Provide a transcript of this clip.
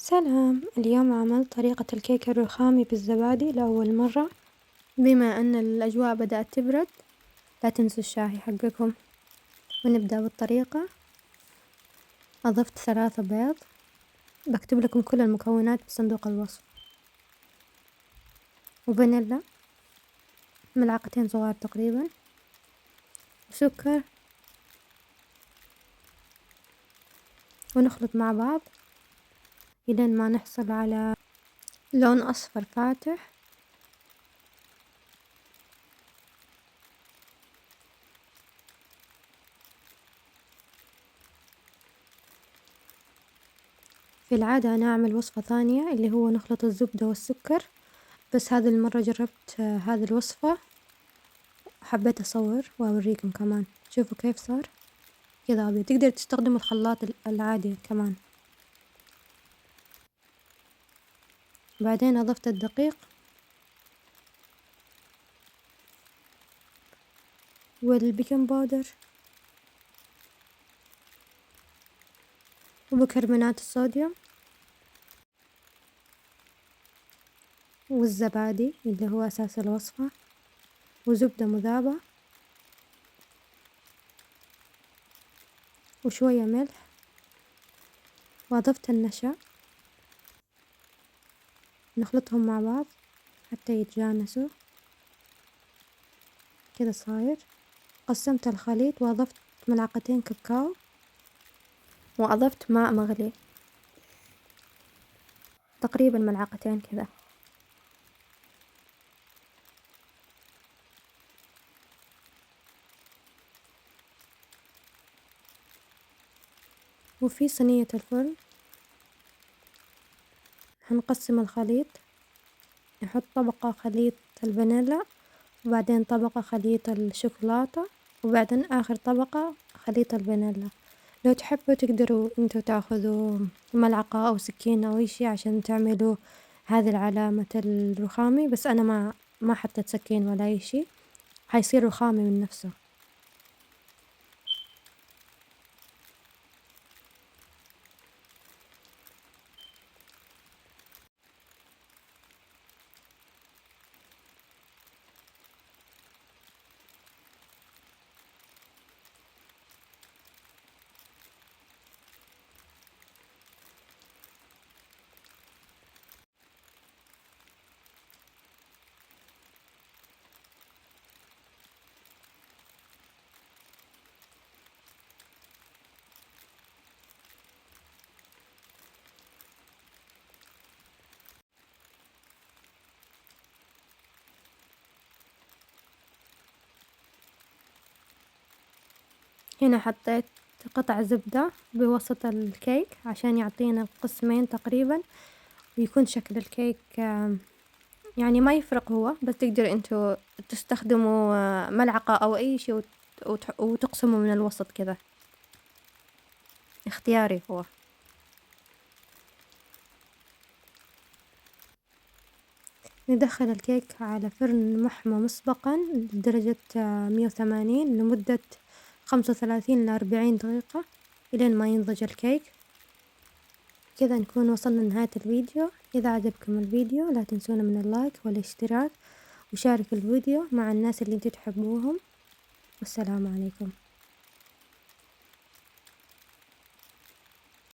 سلام، اليوم عملت طريقة الكيك الرخامي بالزبادي لأول مرة. بما أن الأجواء بدأت تبرد لا تنسوا الشاي حقكم. ونبدأ بالطريقة. أضفت 3 بيض، بكتب لكم كل المكونات بصندوق الوصف. وفانيلا 2 ملعقة صغار تقريبا، وسكر، ونخلط مع بعض إلين ما نحصل على لون أصفر فاتح. في العادة أنا أعمل وصفة ثانية اللي هو نخلط الزبدة والسكر، بس هذه المرة جربت هذه الوصفة، حبيت أصور وأوريكم كمان. شوفوا كيف صار كذا أبيض. تقدر تستخدم الخلاط العادي كمان. بعدين أضفت الدقيق والبيكنج باودر وبيكربونات الصوديوم والزبادي اللي هو أساس الوصفة، وزبدة مذابة، وشوية ملح، وأضفت النشا. نخلطهم مع بعض حتى يتجانسوا كذا صاير. قسمت الخليط وأضفت 2 ملعقة كاكاو، وأضفت ماء مغلي تقريبا 2 ملعقة كذا. وفي صينية الفرن هنقسم الخليط، نحط طبقة خليط الفانيلا، وبعدين طبقة خليط الشوكولاتة، وبعدين آخر طبقة خليط الفانيلا. لو تحبوا تقدروا انتوا تاخذوا ملعقة أو سكينة أو أي شي عشان تعملوا هذه العلامة الرخامي، بس أنا ما حطيت سكين ولا أي شي، حيصير رخامي من نفسه. هنا حطيت قطع زبدة بوسط الكيك عشان يعطينا قسمين تقريبا، ويكون شكل الكيك يعني ما يفرق هو، بس تقدروا انتوا تستخدموا ملعقة أو أي شي وتقسموا من الوسط كذا، اختياري هو. ندخل الكيك على فرن محمى مسبقا لدرجة 180 لمدة 35 ل40 دقيقة إلين ما ينضج الكيك. كذا نكون وصلنا لنهاية الفيديو. إذا عجبكم الفيديو لا تنسونا من اللايك والاشتراك، وشاركوا الفيديو مع الناس اللي انتوا تحبوهم. والسلام عليكم.